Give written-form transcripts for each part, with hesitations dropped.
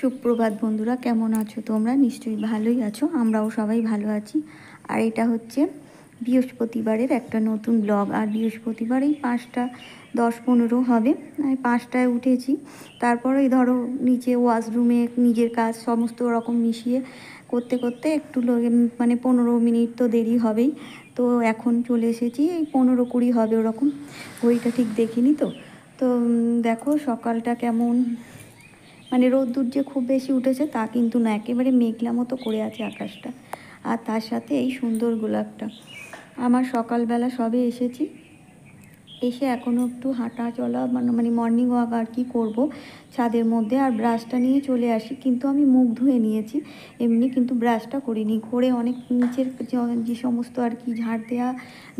সুপ্রভাত বন্ধুরা, কেমন আছো তোমরা? নিশ্চয়ই ভালোই আছো, আমরাও সবাই ভালো আছি। আর এটা হচ্ছে বৃহস্পতিবারের একটা নতুন ব্লগ। আর বৃহস্পতিবার এই 5:10-15 হবে। আমি 5টায় উঠেছি। তারপরে ধরো নিচে ওয়াশরুমে নিজের কাজ সমস্ত রকম মিশিয়ে করতে করতে একটু মানে 15 মিনিট তো দেরি হবেই। তো এখন চলে এসেছি, এই 15-20 হবে ওরকম, ঘড়িটা ঠিক দেখিনি। তো দেখো সকালটা কেমন, মানে রোদ্দুর যে খুব বেশি উঠেছে তা কিন্তু না, একেবারে মেঘলা মতো করে আছে আকাশটা। আর তার সাথে এই সুন্দর গোলাপটা। আমার সকালবেলা সবে এসেছি, এসে এখনও একটু হাঁটা চলা মানে মর্নিং ওয়াক আর কি করব ছাদের মধ্যে। আর ব্রাশটা নিয়ে চলে আসি, কিন্তু আমি মুখ ধুয়ে নিয়েছি এমনি, কিন্তু ব্রাশটা করিনি। করে অনেক নিচের যে সমস্ত আর কি ঝাড় দেওয়া,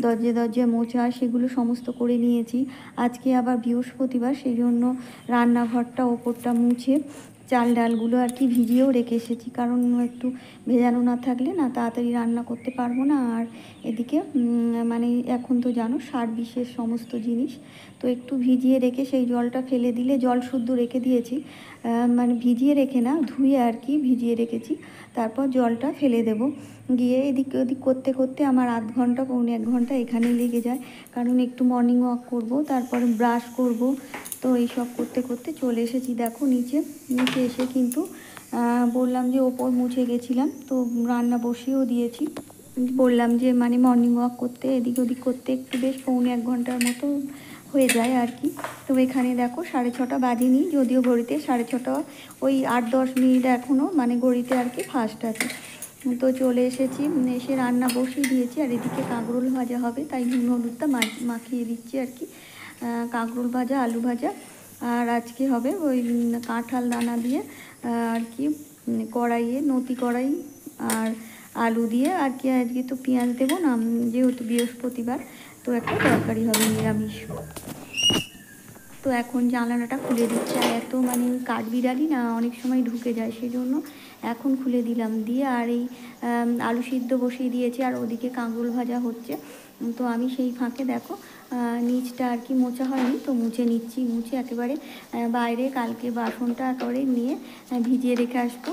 দরজা মোছা, সেগুলো সমস্ত করে নিয়েছি। আজকে আবার বৃহস্পতিবার, সেই জন্য রান্নাঘরটা ওপরটা মুছে চাল ডালগুলো আর কি ভিজিয়েও রেখে এসেছি, কারণ একটু ভেজানো না থাকলে না তাড়াতাড়ি রান্না করতে পারবো না। আর এদিকে মানে এখন তো জানো সার বিশেষ সমস্ত জিনিস, তো একটু ভিজিয়ে রেখে সেই জলটা ফেলে দিলে, জল শুদ্ধ রেখে দিয়েছি, মানে ভিজিয়ে রেখে না, ধুয়ে আর কি ভিজিয়ে রেখেছি, তারপর জলটা ফেলে দেব। গিয়ে এদিক ওদিক করতে করতে আমার আধ ঘন্টা 1.25 ঘন্টা এখানেই লেগে যায়, কারণ একটু মর্নিং ওয়াক করব, তারপরে ব্রাশ করব। তো এইসব করতে করতে চলে এসেছি দেখো নিচে এসে কিন্তু বললাম যে ওপর মুছে গেছিলাম, তো রান্না বসিয়েও দিয়েছি। বললাম যে মানে মর্নিং ওয়াক করতে এদিক ওদিক করতে একটু বেশ 1.25 ঘন্টার মতো হয়ে যায় আর কি। তো এখানে দেখো 6:30 বাজেনি, যদিও ঘড়িতে 6:30, ওই 8-10 মিনিট এখনও মানে ঘড়িতে আর কি ফাস্ট আছে। তো চলে এসেছি, এসে রান্না বসিয়ে দিয়েছি। আর এদিকে কাঁকরোল ভাজা হবে, তাই নুন হলুদটা মাখিয়ে দিচ্ছি আর কি। কাঁকরোল ভাজা, আলু ভাজা, আর আজকে হবে ওই কাঁঠাল দানা দিয়ে আর কি কড়াইয়ে, নতি কড়াই আর আলু দিয়ে আর কি। আজকে তো পেঁয়াজ দেবো না, যেহেতু বৃহস্পতিবার, তো একটা তরকারি হবে নিরামিষ। তো এখন জানালাটা খুলে দিচ্ছে, আর এত মানে কাঠবিড়ালি না অনেক সময় ঢুকে যায়, সেই জন্য এখন খুলে দিলাম। দিয়ে আর এই আলু সিদ্ধ বসিয়ে দিয়েছি, আর ওদিকে কাঁকরোল ভাজা হচ্ছে। তো আমি সেই ফাঁকে দেখো নিচটা আর কি মোছা হয়নি, তো মুছে নিচ্ছি। মুছে একেবারে বাইরে কালকে বাসনটা একেবারে নিয়ে ভিজিয়ে রেখে আসবো।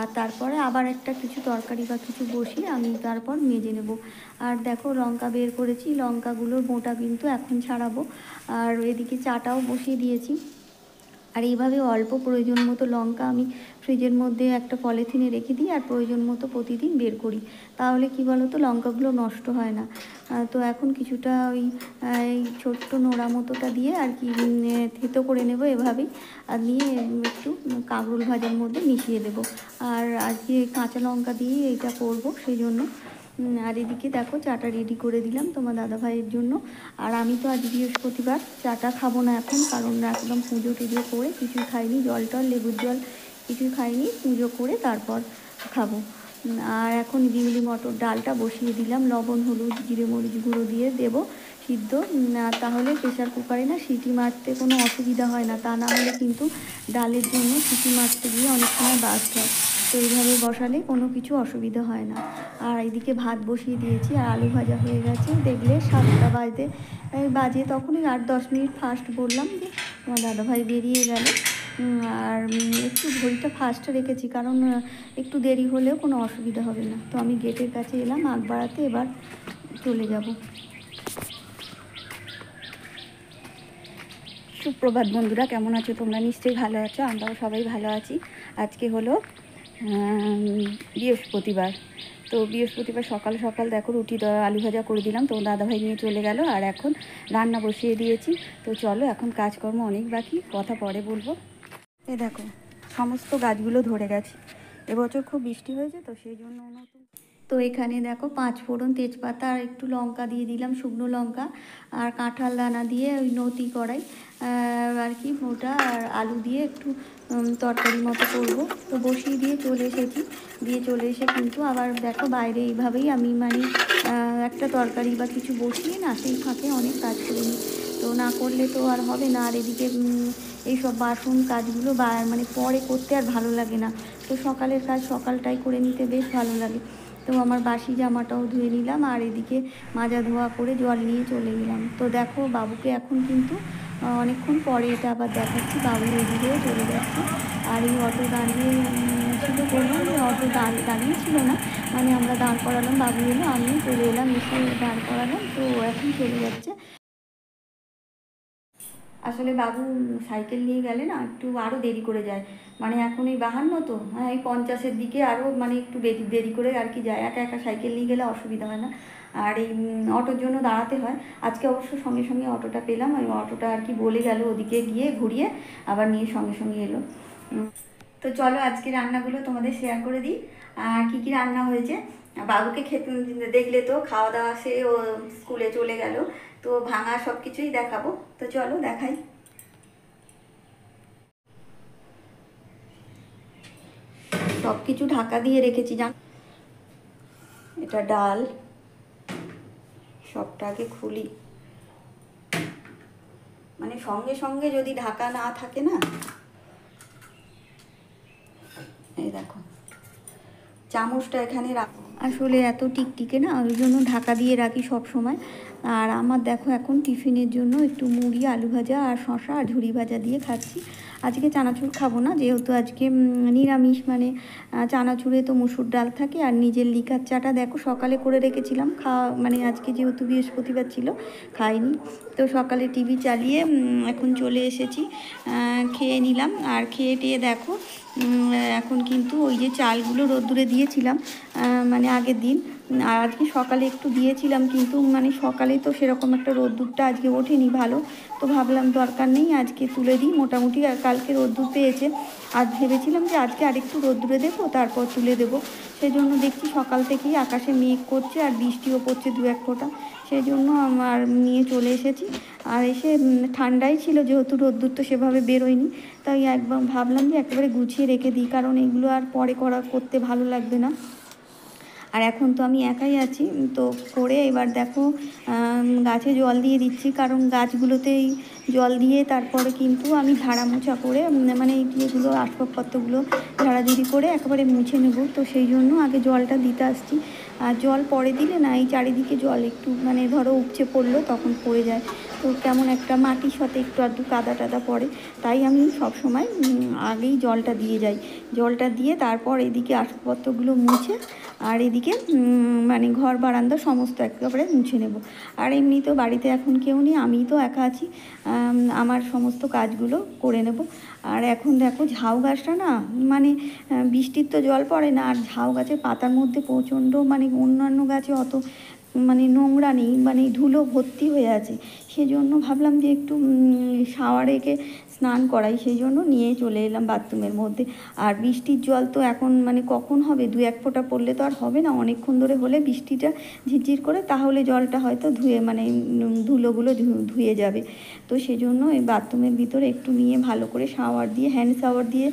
আর তারপরে আবার একটা কিছু তরকারি বা কিছু বসিয়ে আমি তারপর মেজে নেব। আর দেখো লঙ্কা বের করেছি, লঙ্কাগুলোর বোঁটা কিন্তু এখন ছাড়াবো। আর এদিকে চাটাও বসিয়ে দিয়েছি। আর এইভাবে অল্প প্রয়োজন মতো লঙ্কা আমি ফ্রিজের মধ্যে একটা পলিথিনে রেখে দিই, আর প্রয়োজন মতো প্রতিদিন বের করি, তাহলে কি বলো তো লঙ্কাগুলো নষ্ট হয় না। তো এখন কিছুটা ওই এই ছোট্ট নোড়া মতোটা দিয়ে আর কি থেতো করে নেব এভাবেই, আর নিয়ে একটু কাঁকরোল ভাজার মধ্যে মিশিয়ে দেব। আর আজকে কাঁচা লঙ্কা দিয়ে এটা করব, সেই জন্য। আর এদিকে দেখো চাটা রেডি করে দিলাম তোমার দাদাভাইয়ের জন্য। আর আমি তো আজ বৃহস্পতিবার চাটা খাবো না এখন, কারণ একদম পুজো টুজো করে কিছুই খাইনি, জল টল লেবুর জল কিছুই খাইনি, পুজো করে তারপর খাবো। আর এখন বিউলি মটর ডালটা বসিয়ে দিলাম, লবণ হলুদ জিরে মরিচ গুঁড়ো দিয়ে দেবো সিদ্ধ। তাহলে প্রেশার কুকারে না সিটি মারতে কোনো অসুবিধা হয় না, তা না হলে কিন্তু ডালের জন্য সিটি মারতে গিয়ে অনেক সময় বাস্ট হয়। তো এইভাবে বসালে কোনো কিছু অসুবিধা হয় না। আর এইদিকে ভাত বসিয়ে দিয়েছি, আর আলু ভাজা হয়ে গেছে, দেখলে 7টা বাজে তখনই 8-10 মিনিট ফাস্ট বললাম যে তোমার দাদাভাই বেরিয়ে গেল। আর একটু ঘড়িটা ফাস্ট রেখেছি, কারণ একটু দেরি হলেও কোনো অসুবিধা হবে না। তো আমি গেটের কাছে এলাম আগ বাড়াতে, এবার চলে যাব। সুপ্রভাত বন্ধুরা, কেমন আছো তোমরা? নিশ্চয়ই ভালো আছো, আমরাও সবাই ভালো আছি। আজকে হলো বৃহস্পতিবার। তো বৃহস্পতিবার সকাল সকাল দেখো রুটি আলু ভাজা করে দিলাম, তো দাদাভাই নিয়ে চলে গেল। আর এখন রান্না বসিয়ে দিয়েছি। তো চলো, এখন কাজকর্ম অনেক বাকি, কথা পরে বলবো। এ দেখো সমস্ত গাছগুলো ধরে গেছে, এবছর খুব বৃষ্টি হয়েছে তো সেই জন্য নতুন। তো এখানে দেখো 5 ফোড়ন, তেজপাতা আর একটু লঙ্কা দিয়ে দিলাম, শুকনো লঙ্কা, আর কাঁঠাল দানা দিয়ে ওই নতি কড়াই আর কি ওটা, আর আলু দিয়ে একটু তরকারি মতো করবো। তো বসিয়ে দিয়ে চলে এসে কিন্তু আবার দেখো বাইরে এইভাবেই আমি মানে একটা তরকারি বা কিছু বসিয়ে না সেই ফাঁকে অনেক কাজ করে নিই, তো না করলে তো আর হবে না। আর এদিকে এইসব বাসন কাজগুলো মানে পরে করতে আর ভালো লাগে না, তো সকালের কাজ সকালটাই করে নিতে বেশ ভালো লাগে। তো আমার বাসি জামাটাও ধুয়ে নিলাম, আর এদিকে মাজা ধোয়া করে জল নিয়ে চলে গেলাম। তো দেখো বাবুকে এখন কিন্তু অনেকক্ষণ পরে এটা আবার দেখাচ্ছি। বাবু রেডি হয়ে চলে যাচ্ছে। আর এই অটো দাঁড়িয়ে ছিল, বললাম যে অটো দাঁড়িয়ে ছিল না, মানে আমরা দাঁড় করালাম, বাবু এলো, আমিও চলে এলাম, এসে দাঁড় করালাম, তো এখন চলে যাচ্ছে। আসলে বাবু সাইকেল নিয়ে গেলে না একটু আরও দেরি করে যায়, মানে এখন এই 52 তো, হ্যাঁ এই 50-এর দিকে আরও মানে একটু দেরি করে আর কি যায়। একা একা সাইকেল নিয়ে গেলে অসুবিধা হয় না, আর এই অটোর জন্য দাঁড়াতে হয়। আজকে অবশ্য সঙ্গে সঙ্গে অটোটা পেলাম, ওই অটোটা আর কি বলে গেল ওদিকে গিয়ে ঘুরিয়ে আবার নিয়ে সঙ্গে সঙ্গে এলো। তো চলো আজকে রান্নাগুলো তোমাদের শেয়ার করে দিই, আর কী কী রান্না হয়েছে। বাবুকে খেতে দেখলে তো খাওয়া দাওয়া সে ও স্কুলে চলে গেল, তো ভাঙা সব কিছুই দেখাবো। তো চলো দেখাই। সব কিছু ঢাকা দিয়ে রেখেছি জান। এটা ডাল, সবটাকে খুলি, মানে সঙ্গে সঙ্গে যদি ঢাকা না থাকে না, এই দেখো চামচটা এখানে রাখো, আসলে এত টিকটিকে না, ওই জন্য ঢাকা দিয়ে রাখি সব সময়। আর আমার দেখো এখন টিফিনের জন্য একটু মুড়ি, আলু ভাজা আর শশা আর ঝুড়ি ভাজা দিয়ে খাচ্ছি। আজকে চানাচুর খাবো না, যেহেতু আজকে নিরামিষ, মানে চানাচুরে তো মুসুর ডাল থাকে। আর নিজের লিকার চাটা দেখো সকালে করে রেখেছিলাম, খাওয়া মানে আজকে যেহেতু বৃহস্পতিবার ছিল খাইনি, তো সকালে টিভি চালিয়ে এখন চলে এসেছি, খেয়ে নিলাম। আর খেয়ে টেয়ে দেখো এখন কিন্তু ওই যে চালগুলো রোদ্দুরে দিয়েছিলাম মানে আগের দিন, আর আজকে সকালে একটু দিয়েছিলাম, কিন্তু মানে সকালে তো সেরকম একটা রোদ্দুরটা আজকে ওঠেনি ভালো, তো ভাবলাম দরকার নেই আজকে তুলে দিই, মোটামুটি আর কালকে রোদ্দুর পেয়েছে। আর ভেবেছিলাম যে আজকে আরেকটু রোদ্দুরে দেবো তারপর তুলে দেবো, সেই জন্য দেখছি সকাল থেকেই আকাশে মেঘ করছে আর বৃষ্টিও পড়ছে দু এক ফোঁটা, সেই জন্য আমার নিয়ে চলে এসেছি। আর এসে ঠান্ডাই ছিল, যেহেতু রোদ্দুর তো সেভাবে বেরোয়নি, তাই একবার ভাবলাম যে একেবারে গুছিয়ে রেখে দিই, কারণ এগুলো আর পরে করতে ভালো লাগবে না। আর এখন তো আমি একাই আছি, তো করে এবার দেখো গাছে জল দিয়ে দিচ্ছি, কারণ গাছগুলোতেই জল দিয়ে তারপরে কিন্তু আমি ঝাড়া মোছা করে মানে যেগুলো আসবাবপত্রগুলো ঝাড়াঝুড়ি করে একেবারে মুছে নেব, তো সেই জন্য আগে জলটা দিতে আসছি। আর জল পরে দিলে না এই চারিদিকে জল একটু মানে ধরো উপচে পড়লো তখন পড়ে যায়, তো কেমন একটা মাটির সাথে একটু আধটু কাদা টাদা পড়ে, তাই আমি সব সময় আগেই জলটা দিয়ে যাই। জলটা দিয়ে তারপর এদিকে আসবাবপত্রগুলো মুছে আর এদিকে মানে ঘর বারান্দা সমস্ত একেবারে মুছে নেব। আর এমনি তো বাড়িতে এখন কেউ নেই, আমিই তো একা আছি, আমার সমস্ত কাজগুলো করে নেব। আর এখন দেখো ঝাউ গাছটা না, মানে বৃষ্টির তো জল পড়ে না, আর ঝাউ গাছের পাতার মধ্যে প্রচণ্ড মানে অন্যান্য গাছে অত মানে নোংরা নেই, মানে ধুলো ভর্তি হয়ে আছে, সেজন্য ভাবলাম যে একটু শাওয়ারে স্নান করাই, সেই জন্য নিয়ে চলে এলাম বাথরুমের মধ্যে। আর বৃষ্টির জল তো এখন মানে কখন হবে, দু এক ফোঁটা পড়লে তো আর হবে না, অনেকক্ষণ ধরে হলে বৃষ্টিটা ঝিরঝির করে, তাহলে জলটা হয়তো ধুয়ে মানে ধুলোগুলো ধুয়ে যাবে, তো সেই জন্য এই বাথরুমের ভিতরে একটু নিয়ে ভালো করে শাওয়ার দিয়ে হ্যান্ড শাওয়ার দিয়ে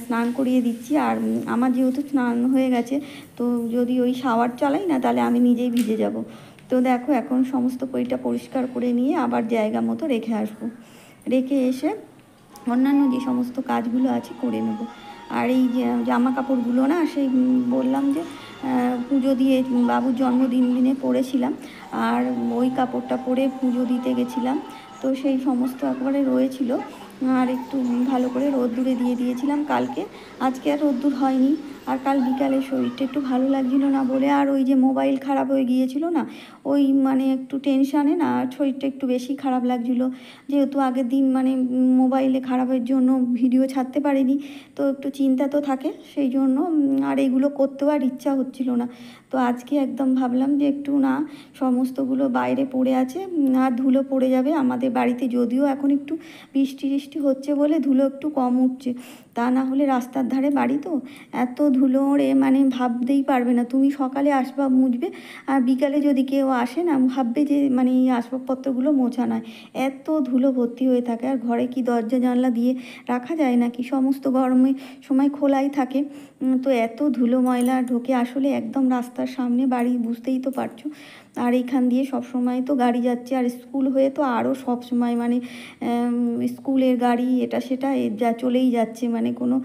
স্নান করিয়ে দিচ্ছি। আর আমার যেহেতু স্নান হয়ে গেছে, তো যদি ওই শাওয়ার চালাই না তাহলে আমি নিজেই ভিজে যাব। তো দেখো এখন সমস্ত পরিটা পরিষ্কার করে নিয়ে আবার জায়গা মতো রেখে আসবো, রেখে এসে অন্যান্য যে সমস্ত কাজগুলো আছে করে নেব। আর এই যে জামা কাপড়গুলো না, সেই বললাম যে পুজো দিয়ে বাবুর জন্মদিনে পরেছিলাম, আর ওই কাপড়টা পরে পুজো দিতে গেছিলাম, তো সেই সমস্ত একবারে রয়েছিল, আর একটু ভালো করে রোদ্দুরে দিয়ে দিয়েছিলাম কালকে, আজকে আর রোদ্দুর হয়নি। আর কাল বিকালে শরীরটা একটু ভালো লাগছিল না বলে, আর ওই যে মোবাইল খারাপ হয়ে গিয়েছিল না, ওই মানে একটু টেনশানে না শরীরটা একটু বেশি খারাপ লাগছিল, যেহেতু আগের দিন মানে মোবাইলে খারাপের জন্য ভিডিও ছাড়তে পারিনি, তো একটু চিন্তা তো থাকে, সেই জন্য আর এগুলো করতেও আর ইচ্ছা হচ্ছিল না। তো আজকে একদম ভাবলাম যে একটু না, সমস্তগুলো বাইরে পড়ে আছে আর ধুলো পড়ে যাবে, আমাদের বাড়িতে যদিও এখন একটু বৃষ্টি হচ্ছে বলে ধুলো একটু কম উঠছে, তা না হলে রাস্তার ধারে বাড়ি তো এত ধুলো ওড়ে মানে ভাবতেই পারবে না, তুমি সকালে আসবাব মুছবে আর বিকালে যদি কেউ আসে না ভাববে যে মানে এই আসবাবপত্রগুলো মোছা নয়, এত ধুলো ভর্তি হয়ে থাকে। আর ঘরে কি দরজা জানলা দিয়ে রাখা যায় নাকি, সমস্ত গরমের সময় খোলাই থাকে, তো এত ধুলো ময়লা ঢোকে, আসলে একদম রাস্তার সামনে বাড়ি, বুঝতেই তো পারছো। আর এইখান দিয়ে সব সময় তো গাড়ি যাচ্ছে, আর স্কুল হয়ে তো আরও সব সময় মানে স্কুলের গাড়ি এটা সেটা যা চলেই যাচ্ছে, মানে কোনো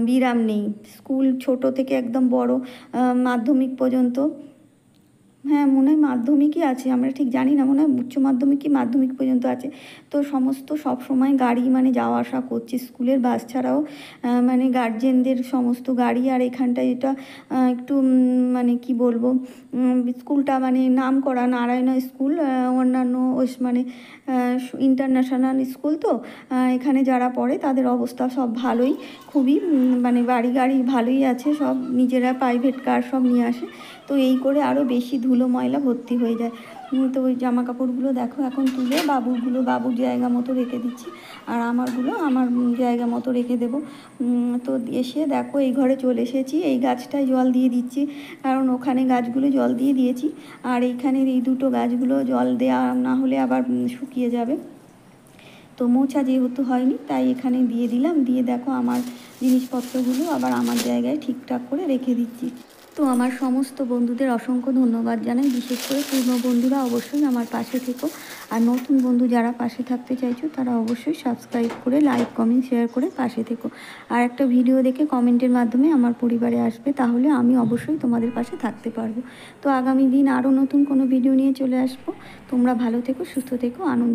বিরাম নেই, স্কুল ছোট থেকে একদম বড় মাধ্যমিক পর্যন্ত হ্যাঁ, মনে হয় মাধ্যমিকই আছে, আমরা ঠিক জানি না, মনে হয় উচ্চ মাধ্যমিক কি মাধ্যমিক পর্যন্ত আছে। তো সমস্ত সবসময় গাড়ি মানে যাওয়া আসা করছে, স্কুলের বাস ছাড়াও মানে গার্জেনদের সমস্ত গাড়ি। আর এখানটায় এটা একটু মানে কি বলবো, স্কুলটা মানে নাম করা নারায়ণা স্কুল, অন্যান্য মানে ইন্টারন্যাশনাল স্কুল। তো এখানে যারা পড়ে তাদের অবস্থা সব ভালোই, খুবই মানে বাড়ি গাড়ি ভালোই আছে, সব নিজেরা প্রাইভেট কার সব নিয়ে আসে। তো এই করে আরও বেশি ধুলো ময়লা ভর্তি হয়ে যায়। তো ওই জামা কাপড়গুলো দেখো এখন তুলে বাবুর জায়গা মতো রেখে দিচ্ছি, আর আমারগুলো আমার জায়গা মতো রেখে দেবো। তো এসে দেখো এই ঘরে চলে এসেছি, এই গাছটায় জল দিয়ে দিচ্ছি, কারণ ওখানে গাছগুলো জল দিয়ে দিয়েছি, আর এইখানের এই দুটো গাছগুলো জল দেওয়া না হলে আবার শুকিয়ে যাবে। তো মোছা যেহেতু হয়নি তাই এখানে দিয়ে দিলাম, দিয়ে দেখো আমার জিনিসপত্রগুলো আবার আমার জায়গায় ঠিকঠাক করে রেখে দিচ্ছি। তো আমার সমস্ত বন্ধুদের অসংখ্য ধন্যবাদ জানাই, বিশেষ করে পুরনো বন্ধুরা অবশ্যই আমার পাশে থেকো, আর নতুন বন্ধু যারা পাশে থাকতে চাইছো তারা অবশ্যই সাবস্ক্রাইব করে লাইক কমেন্ট শেয়ার করে পাশে থেকো। আর একটা ভিডিও দেখে কমেন্টের মাধ্যমে আমার পরিবারে আসবে, তাহলে আমি অবশ্যই তোমাদের পাশে থাকতে পারবো। তো আগামী দিন আরও নতুন কোনো ভিডিও নিয়ে চলে আসবো। তোমরা ভালো থেকো, সুস্থ থেকো, আনন্দ